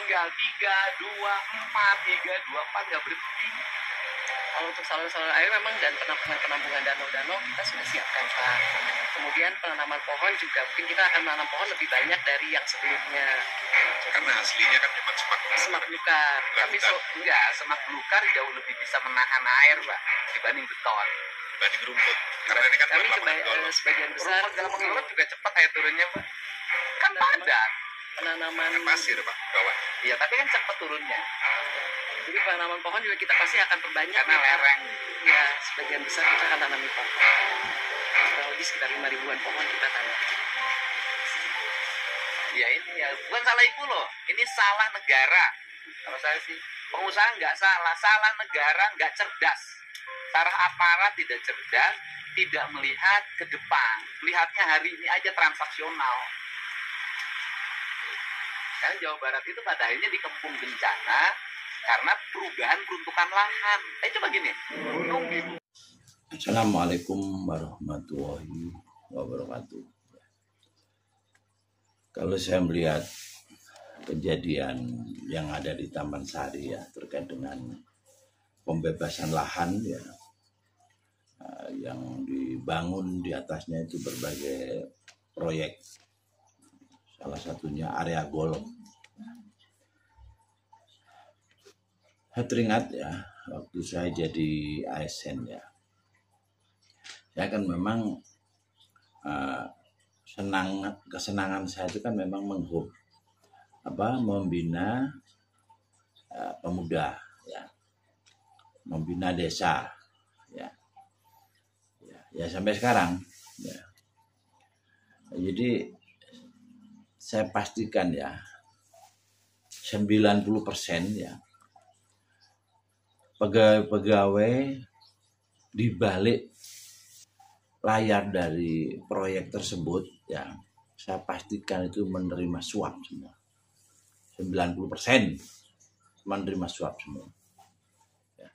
tinggal 3, 2, 4, 3, 2, 4 nggak berhenti. Kalau untuk saluran air memang dan penampungan danau-danau kita sudah siapkan, Pak. Kemudian penanaman pohon juga mungkin kita akan menanam pohon lebih banyak dari yang sebelumnya. Karena aslinya kan memang semak belukar. Tapi semak belukar jauh lebih bisa menahan air, Pak, dibanding beton, dibanding rumput. Karena ini kan kami sebagian besar rumput golok juga cepat air turunnya, Pak. Kan padat. Penanaman pasir, Pak, bawah. Iya, tapi kan cepat turunnya. Jadi penanaman pohon juga kita pasti akan perbanyak. Karena lereng. Ya, sebagian besar kita akan tanami pohon. Kurang lebih sekitar 5 ribuan pohon kita tanam. Ya ini ya, bukan salah ibu loh. Ini salah negara. Kalau saya sih, pengusaha nggak salah negara nggak cerdas. Cara aparat tidak cerdas, tidak melihat ke depan. Melihatnya hari ini aja transaksional. Karena Jawa Barat itu pada akhirnya dikepung bencana karena perubahan peruntukan lahan. Coba gini, gunung gitu. Assalamualaikum warahmatullahi wabarakatuh. Kalau saya melihat kejadian yang ada di Taman Sari ya terkait dengan pembebasan lahan ya, yang dibangun di atasnya itu berbagai proyek, salah satunya area golf. Saya teringat ya waktu saya jadi ASN ya, saya kan memang kesenangan saya itu kan memang membina pemuda ya, membina desa ya sampai sekarang ya. Jadi saya pastikan ya 90% ya pegawai di balik layar dari proyek tersebut ya, saya pastikan itu menerima suap semua. 90% menerima suap semua ya.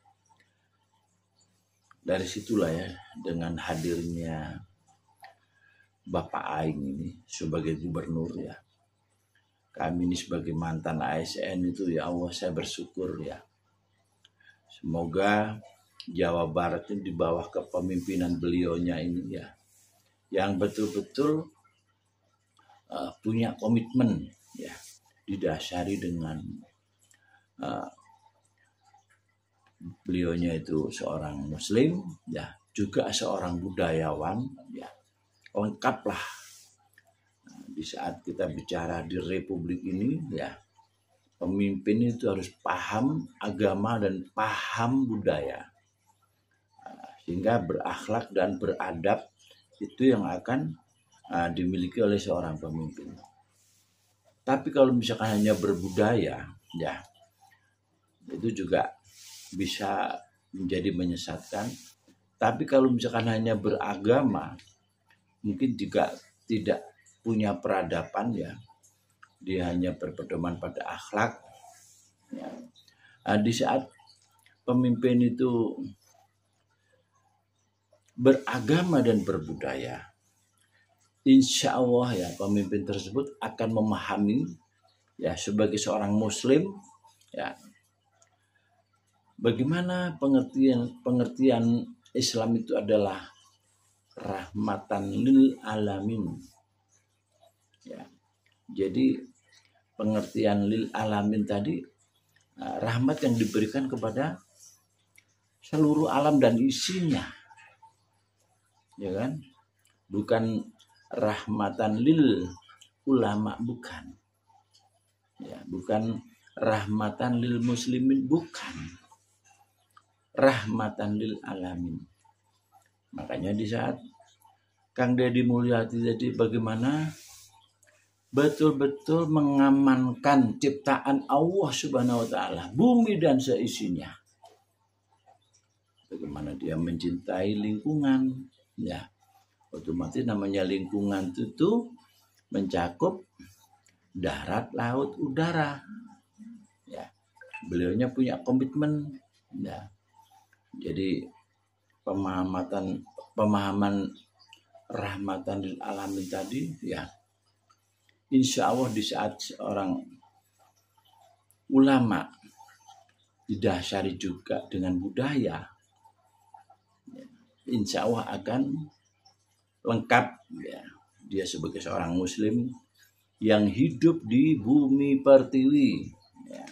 Dari situlah ya, dengan hadirnya Bapak Aing ini sebagai gubernur ya, kami ini sebagai mantan ASN itu ya Allah, saya bersyukur ya, semoga Jawa Barat ini di bawah kepemimpinan beliaunya ini ya, yang betul-betul punya komitmen ya, didasari dengan beliaunya itu seorang muslim ya, juga seorang budayawan ya, lengkaplah. Di saat kita bicara di Republik ini ya, pemimpin itu harus paham agama dan paham budaya, sehingga berakhlak dan beradab itu yang akan dimiliki oleh seorang pemimpin. Tapi kalau misalkan hanya berbudaya ya, itu juga bisa menjadi menyesatkan. Tapi kalau misalkan hanya beragama, mungkin juga tidak punya peradaban ya, dia hanya berpedoman pada akhlak ya. Di saat pemimpin itu beragama dan berbudaya, insya Allah ya pemimpin tersebut akan memahami ya, sebagai seorang muslim ya, bagaimana pengertian Islam itu adalah rahmatan lil alamin ya. Jadi pengertian lil alamin tadi, rahmat yang diberikan kepada seluruh alam dan isinya ya kan, bukan rahmatan lil ulama, bukan ya, bukan rahmatan lil muslimin, bukan, rahmatan lil alamin. Makanya di saat Kang Deddy Mulyadi tadi bagaimana betul-betul mengamankan ciptaan Allah Subhanahu wa taala, bumi dan seisinya. Bagaimana dia mencintai lingkungan ya, otomatis namanya lingkungan itu mencakup darat, laut, udara ya. Beliaunya punya komitmen ya. Jadi pemahaman rahmatan lil alamin tadi ya, insya Allah di saat seorang ulama didasari juga dengan budaya, insya Allah akan lengkap ya. Dia sebagai seorang muslim yang hidup di bumi pertiwi ya.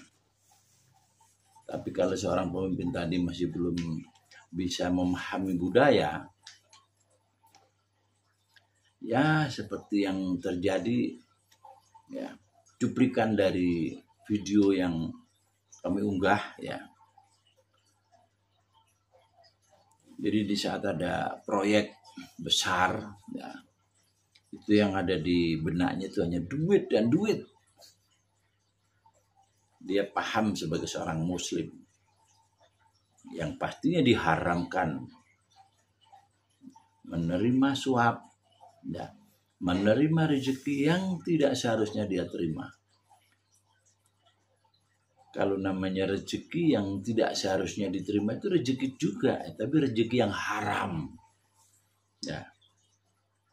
Tapi kalau seorang pemimpin tadi masih belum bisa memahami budaya, ya seperti yang terjadi ya, cuplikan dari video yang kami unggah ya. Jadi di saat ada proyek besar ya, itu yang ada di benaknya itu hanya duit dan duit. Dia paham sebagai seorang muslim yang pastinya diharamkan menerima suap ya, menerima rezeki yang tidak seharusnya dia terima. Kalau namanya rezeki yang tidak seharusnya diterima itu rezeki juga, tapi rezeki yang haram. Ya.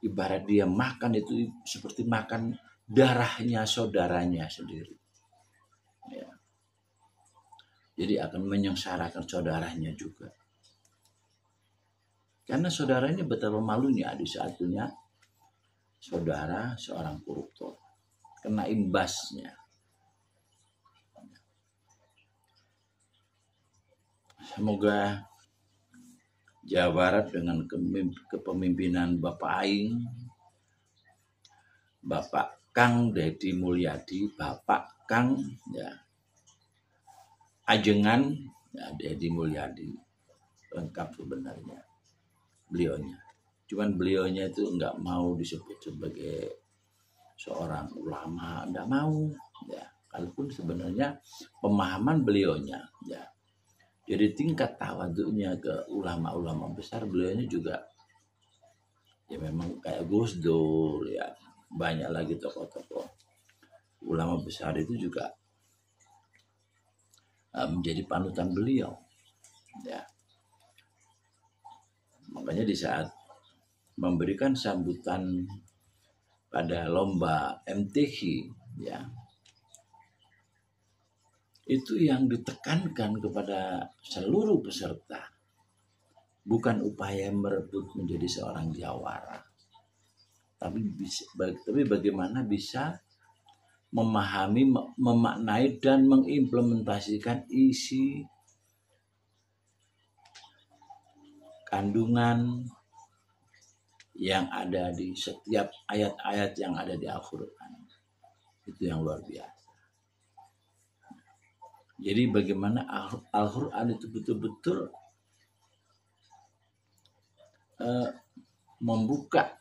Ibarat dia makan itu seperti makan darahnya saudaranya sendiri. Ya. Jadi akan menyengsarakan saudaranya juga. Karena saudara ini betapa malunya di saat punya saudara seorang koruptor. Kena imbasnya. Semoga Jawa Barat dengan kepemimpinan Bapak Aing, Bapak Kang Deddy Mulyadi, Bapak Kang ya, Ajengan ya, Deddy Mulyadi, lengkap sebenarnya beliaunya. Cuman beliaunya itu nggak mau disebut sebagai seorang ulama, nggak mau ya. Kalaupun sebenarnya pemahaman beliaunya ya. Jadi tingkat tawaduknya ke ulama-ulama besar beliaunya juga ya memang kayak Gus Dur ya, banyak lagi tokoh-tokoh ulama besar itu juga menjadi panutan beliau ya. Makanya di saat memberikan sambutan pada lomba MTQ ya, itu yang ditekankan kepada seluruh peserta bukan upaya merebut menjadi seorang jawara, tapi bagaimana bisa memahami, memaknai dan mengimplementasikan isi kandungan yang ada di setiap ayat-ayat yang ada di Al-Quran. Itu yang luar biasa. Jadi bagaimana Al-Quran itu betul-betul membuka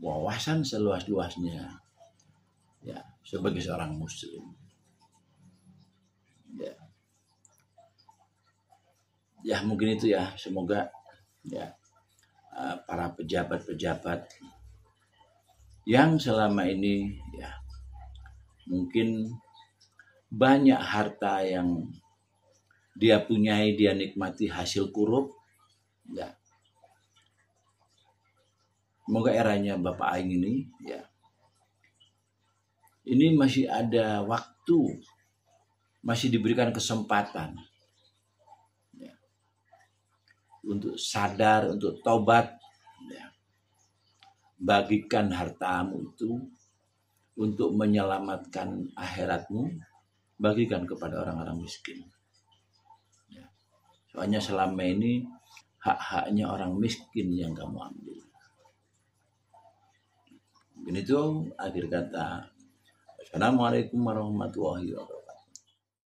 wawasan seluas-luasnya ya, sebagai seorang muslim ya. Ya mungkin itu ya, semoga ya para pejabat-pejabat yang selama ini ya mungkin banyak harta yang dia punyai, dia nikmati hasil korup ya. Semoga eranya Bapak Aing ini ya, ini masih ada waktu, masih diberikan kesempatan ya, untuk sadar, untuk tobat ya. Bagikan hartamu itu untuk menyelamatkan akhiratmu, bagikan kepada orang-orang miskin ya. Soalnya selama ini hak-haknya orang miskin yang kamu ambil. Mungkin itu akhir kata. Assalamualaikum warahmatullahi wabarakatuh.